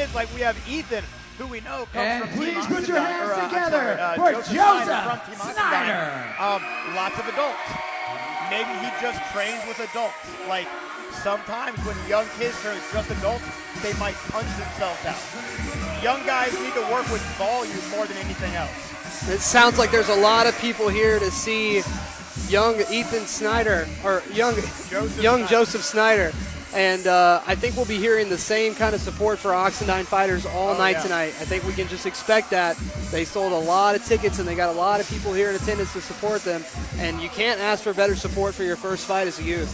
kids, like we have Ethan, who we know comes and from please Team put your Oxendine, hands or, together I'm for sorry, Joseph from Team Snyder. Oxendine. Lots of adults. Maybe he just trains with adults. Like sometimes when young kids train with just adults, they might punch themselves out. Young guys need to work with volume more than anything else. It sounds like there's a lot of people here to see young Ethan Snyder, or young Joseph Snyder. And I think we'll be hearing the same kind of support for Oxendine fighters all night tonight. I think we can just expect that. They sold a lot of tickets, and they got a lot of people here in attendance to support them. And you can't ask for better support for your first fight as a youth.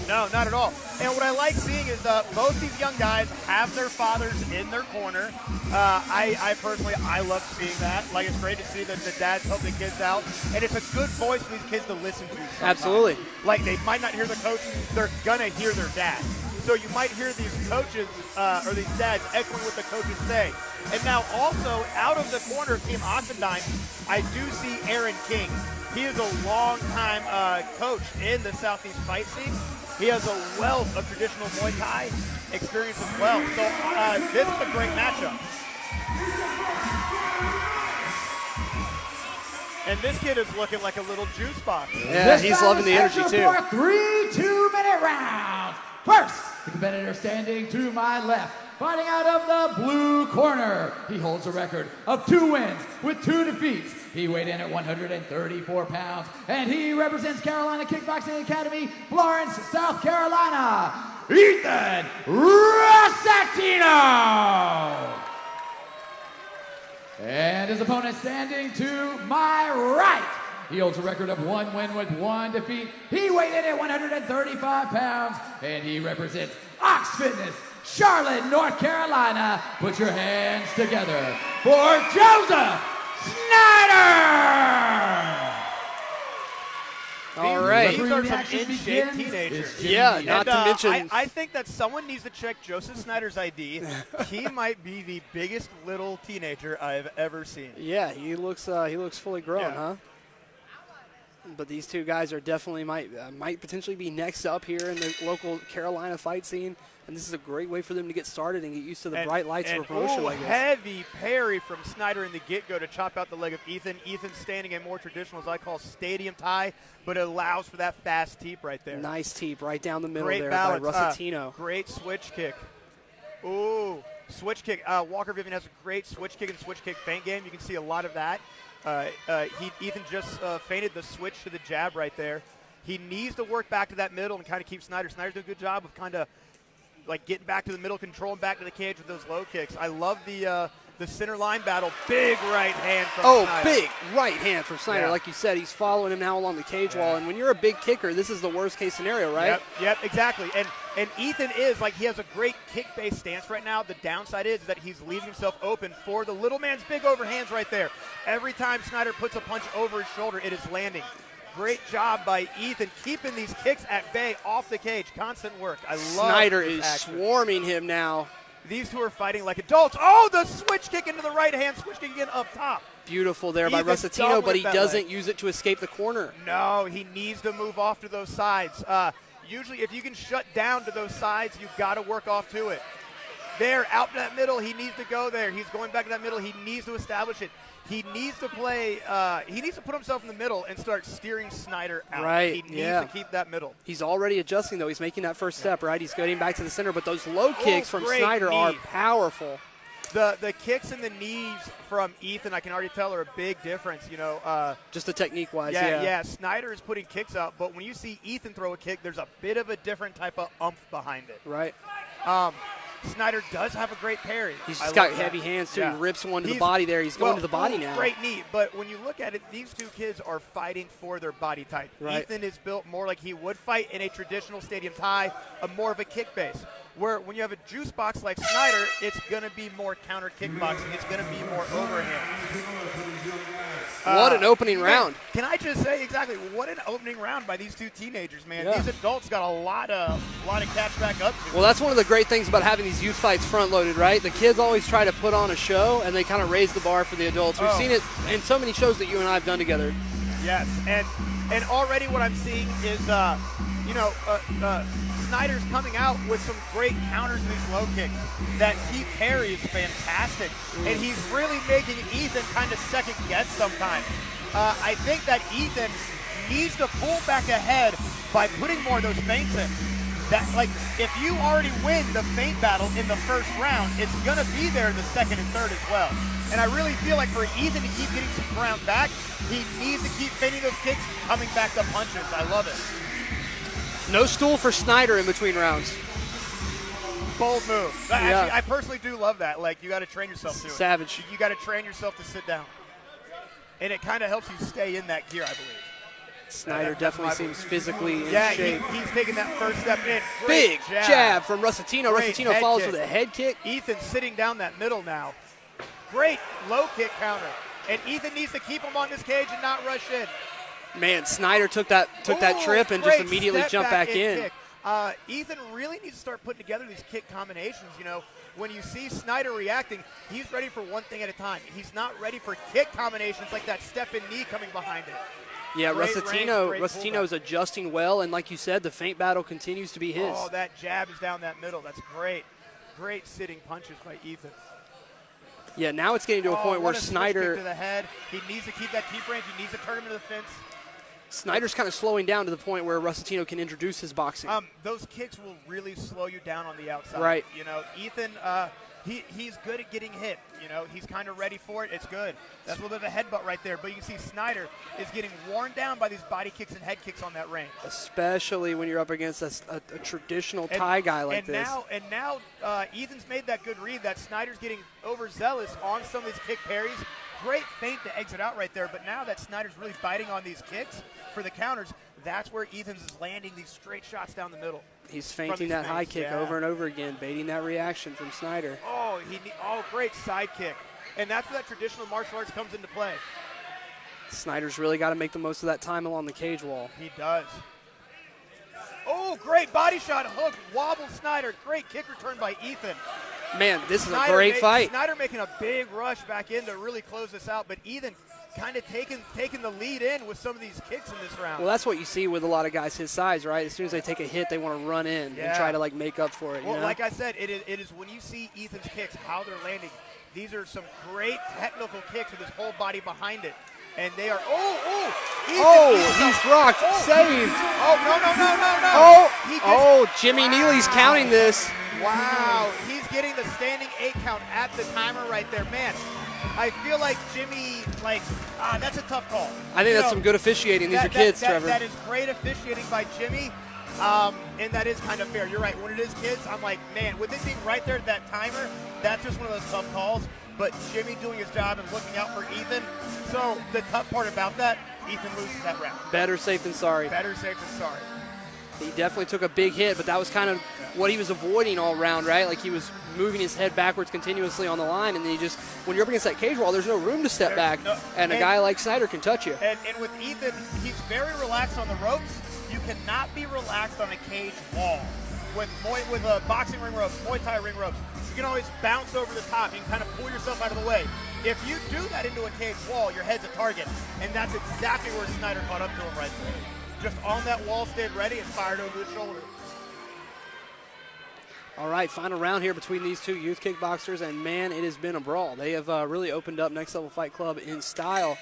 No, not at all. And what I like seeing is both these young guys have their fathers in their corner. I personally love seeing that. Like, it's great to see that the dads help the kids out. And it's a good voice for these kids to listen to sometimes. Absolutely. Like, they might not hear the coach, they're going to hear their dad. So you might hear these coaches or these dads echoing what the coaches say. And now also, out of the corner of Team Oxendine, I do see Aaron King. He is a long-time coach in the Southeast fight scene. He has a wealth of traditional Muay Thai experience as well. So this is a great matchup. And this kid is looking like a little juice box. Yeah, he's loving the energy too. For 3 2-minute rounds. First, the competitor standing to my left, fighting out of the blue corner. He holds a record of 2 wins with 2 defeats. He weighed in at 134 pounds, and he represents Carolina Kickboxing Academy, Florence, South Carolina, Ethan Rossatino. And his opponent standing to my right. He holds a record of 1 win with 1 defeat. He weighed in at 135 pounds, and he represents Ox Fitness, Charlotte, North Carolina. Put your hands together for Joseph Snyder! All right. These are some in-shape teenagers. Yeah, not to mention. I think that someone needs to check Joseph Snyder's ID. He might be the biggest little teenager I've ever seen. Yeah, he looks fully grown, huh? But these two guys are definitely might potentially be next up here in the local Carolina fight scene. And this is a great way for them to get started and get used to the bright lights of a promotion like this. Heavy parry from Snyder in the get-go to chop out the leg of Ethan. Ethan standing a more traditional, as I call, stadium tie, but it allows for that fast teep right there. Nice teep right down the middle great there balance. by Rossatino. Great switch kick. Ooh, switch kick. Walker Vivian has a great switch kick and switch kick feint game. You can see a lot of that. Ethan just feinted the switch to the jab right there. He needs to work back to that middle and kind of keep Snyder. Snyder's doing a good job of kind of like getting back to the middle, controlling back to the cage with those low kicks. I love the center line battle. Big right hand from Snyder. Big right hand from Snyder. Yeah. Like you said, he's following him now along the cage wall. And when you're a big kicker, this is the worst case scenario, right? Yep, exactly. And Ethan is, like, he has a great kick-based stance right now. The downside is that he's leaving himself open for the little man's big overhands right there. Every time Snyder puts a punch over his shoulder, it is landing. Great job by Ethan keeping these kicks at bay off the cage. Constant work. I love Snyder is swarming him now. These two are fighting like adults. Oh, the switch kick into the right hand. Switch kick again up top. Beautiful there by Rossatino, but he doesn't use it to escape the corner. No, he needs to move off to those sides. Usually if you can shut down to those sides, you've got to work off to it. There, out to that middle, he needs to go there. He's going back to that middle. He needs to establish it. He needs to play, he needs to put himself in the middle and start steering Snyder out. Right, he needs to keep that middle. He's already adjusting, though. He's making that first step, right? He's getting back to the center, but those low kicks from Snyder are powerful. The kicks and the knees from Ethan, I can already tell, are a big difference, you know. Just the technique-wise, yeah. Snyder is putting kicks out, but when you see Ethan throw a kick, there's a bit of a different type of oomph behind it. Right. Snyder does have a great parry. He's just got heavy hands, too. He rips one to the body there. He's going to the body now. Great knee, but when you look at it, these two kids are fighting for their body type. Right. Ethan is built more like he would fight in a traditional stadium tie, more of a kick base. Where when you have a juice box like Snyder, it's going to be more counter kickboxing. It's going to be more overhand. What an opening round. Can I just say exactly what an opening round by these two teenagers, man. Yeah. These adults got a lot of catch back up to. Well, that's one of the great things about having these youth fights front-loaded, right? The kids always try to put on a show, and they kind of raise the bar for the adults. We've seen it in so many shows that you and I have done together. Yes, and already what I'm seeing is, Snyder's coming out with some great counters in these low kicks. That key parry is fantastic, and he's really making Ethan kind of second guess sometimes. I think that Ethan needs to pull back ahead by putting more of those feints in. That, like, if you already win the feint battle in the first round, it's gonna be there in the second and third as well. And I really feel like for Ethan to keep getting some ground back, he needs to keep feinting those kicks, coming back to punches. I love it. No stool for Snyder in between rounds. Bold move. Actually, I personally do love that. Like, you got to train yourself to it. Savage. You got to train yourself to sit down. And it kind of helps you stay in that gear, I believe. Snyder definitely seems physically in shape. He's taking that first step in. Big jab from Rusatino. Rusatino follows with a head kick. Ethan sitting down that middle now. Great low kick counter. And Ethan needs to keep him on this cage and not rush in. Man, Snyder took that trip and just immediately jumped back in. Ethan really needs to start putting together these kick combinations. You know, when you see Snyder reacting, he's ready for one thing at a time. He's not ready for kick combinations like that step-in knee coming behind it. Yeah, Rusatino's adjusting well, and like you said, the feint battle continues to be his. Oh, that jab is down that middle. That's great. Great sitting punches by Ethan. Yeah, now it's getting to a point where Snyder to the head. He needs to keep that deep range. He needs to turn him to the fence. Snyder's kind of slowing down to the point where Rusatino can introduce his boxing. Those kicks will really slow you down on the outside. Right. You know, Ethan, he's good at getting hit. You know, he's kind of ready for it. It's good. That's a little bit of a headbutt right there. But you can see Snyder is getting worn down by these body kicks and head kicks on that range. Especially when you're up against a traditional Thai guy like this. Now Ethan's made that good read that Snyder's getting overzealous on some of these kick parries. Great feint to exit out right there. But now that Snyder's really biting on these kicks for the counters, that's where Ethan's is landing these straight shots down the middle. He's feinting that high kick over and over again, baiting that reaction from Snyder. Oh, great side kick. And that's where that traditional martial arts comes into play. Snyder's really got to make the most of that time along the cage wall. He does. Oh, great body shot hook. Wobble Snyder. Great kick return by Ethan. Man, this is a great fight. Snyder making a big rush back in to really close this out, but Ethan kind of taking the lead in with some of these kicks in this round. Well, that's what you see with a lot of guys his size, right? As soon as they take a hit, they want to run in and try to like make up for it. Well, you know? like I said, it is when you see Ethan's kicks, how they're landing. These are some great technical kicks with his whole body behind it. And they are, he's rocked, saved. No. Jimmy Neely's counting this. Wow, he's getting the standing 8 count at the timer right there. Man, I feel like Jimmy, that's a tough call. I think that's some good officiating. These are kids, Trevor. That is great officiating by Jimmy, and that is kind of fair. You're right. When it is kids, I'm like, man, with it being right there at that timer, that's just one of those tough calls. But Jimmy doing his job and looking out for Ethan. So the tough part about that, Ethan loses that round. Better safe than sorry. Better safe than sorry. He definitely took a big hit, but that was kind of what he was avoiding all round, right? Like he was moving his head backwards continuously on the line, and then he just, when you're up against that cage wall, there's no room to step back, and a guy like Snyder can touch you. And with Ethan, he's very relaxed on the ropes. You cannot be relaxed on a cage wall. With boxing ring ropes, Muay Thai ring ropes, you can always bounce over the top. You can kind of pull yourself out of the way. If you do that into a cage wall, your head's a target, and that's exactly where Snyder caught up to him right there. Just on that wall, stayed ready, and fired over the shoulder. All right, final round here between these two youth kickboxers, and man, it has been a brawl. They have really opened up Next Level Fight Club in style,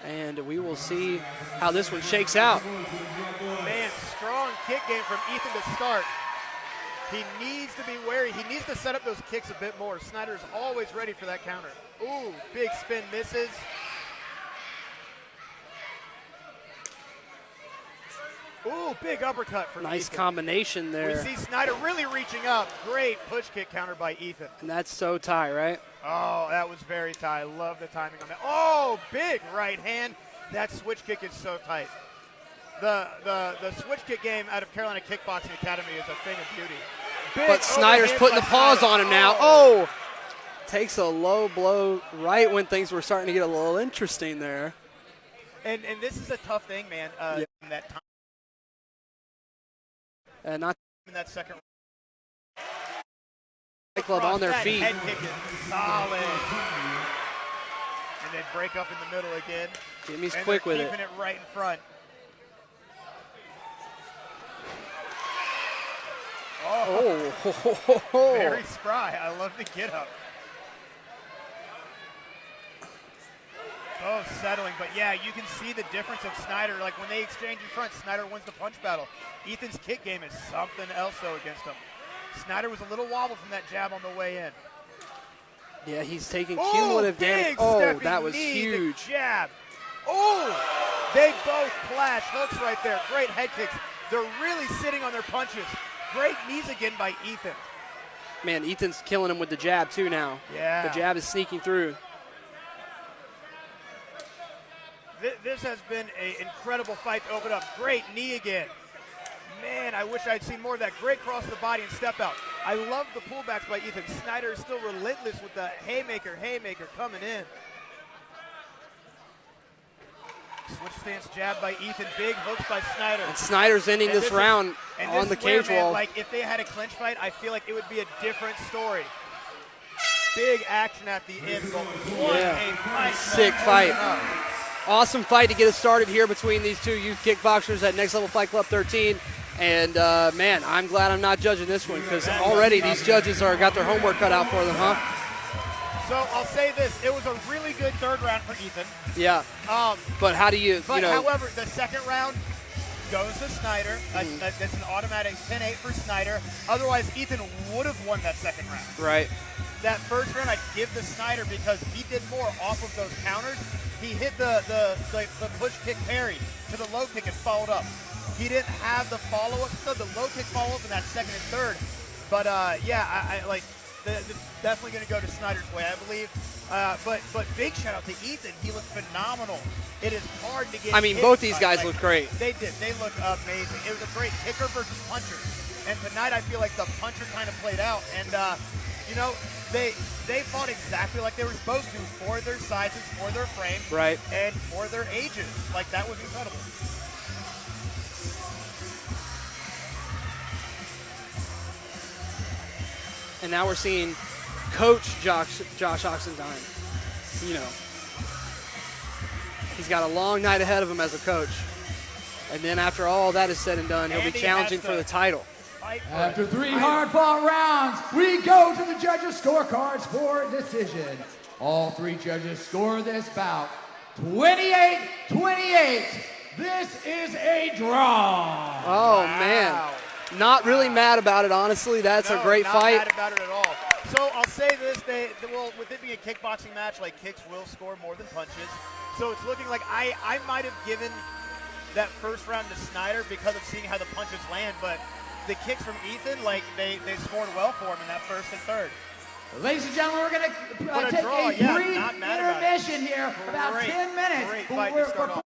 and we will see how this one shakes out. Man, strong kick game from Ethan to start. He needs to be wary. He needs to set up those kicks a bit more. Snyder's always ready for that counter. Ooh, big spin misses. Ooh, big uppercut for nice Ethan. Combination there. We see Snyder really reaching up. Great push kick counter by Ethan. And that's so Thai, right? Oh, that was very Thai. I love the timing on that. Oh, big right hand. That switch kick is so tight. The switch kick game out of Carolina Kickboxing Academy is a thing of beauty. But Snyder's putting the paws on him now. Oh! Takes a low blow right when things were starting to get a little interesting there. And this is a tough thing, man. In that time. Not in that second club on their feet. Head kick is solid. And they break up in the middle again. Jimmy's quick with it. Keeping it right in front. Oh. Very spry. I love the get up. Both settling, but yeah, you can see the difference of Snyder. Like when they exchange in front, Snyder wins the punch battle. Ethan's kick game is something else though against him. Snyder was a little wobble from that jab on the way in. Yeah, he's taking cumulative damage. Oh, that was huge. The jab. Oh, they both clash. Hooks right there. Great head kicks. They're really sitting on their punches. Great knees again by Ethan. Man, Ethan's killing him with the jab too now. Yeah. The jab is sneaking through. This has been an incredible fight to open up. Great knee again. Man, I wish I'd seen more of that. Great cross of the body and step out. I love the pullbacks by Ethan. Snyder is still relentless with the haymaker coming in. Switch stance jab by Ethan. Big hooks by Snyder. And Snyder's ending this round on the cage wall. Like if they had a clinch fight, I feel like it would be a different story. Big action at the end. But what a fight. Sick fight. Awesome fight to get us started here between these two youth kickboxers at Next Level Fight Club 13. And, man, I'm glad I'm not judging this one because already these judges got their homework cut out for them, huh? So I'll say this. It was a really good third round for Ethan. Yeah. But how do you, however, the second round goes to Snyder. That's an automatic 10-8 for Snyder. Otherwise, Ethan would have won that second round. Right. That first round, I'd give to Snyder because he did more off of those counters. He hit the push kick parry to the low kick and followed up. He didn't have the follow-up, so the low kick follow-up in that second and third. But, yeah, I like definitely going to go to Snyder's way, I believe. But big shout-out to Ethan. He looked phenomenal. It is hard to get both these guys looked great. They did. They looked amazing. It was a great kicker versus puncher. And tonight I feel like the puncher kind of played out. And, they fought exactly like they were supposed to for their sizes, for their frame, right, and for their ages. Like, that was incredible. And now we're seeing Coach Josh Oxendine. He's got a long night ahead of him as a coach. And then after all that is said and done, he'll be challenging for the title. After 3 hard-fought rounds, we go to the judges' scorecards for decision. All 3 judges score this bout 28-28. This is a draw. Oh, man. Not really mad about it, honestly. That's a great fight. Not mad about it at all. So I'll say this, with it being a kickboxing match, like, kicks will score more than punches. So it's looking like I might have given that first round to Snyder because of seeing how the punches land, but the kicks from Ethan, like, they scored well for him in that first and third. Ladies and gentlemen, we're going to take a brief intermission here, about 10 minutes. Great fight to start off.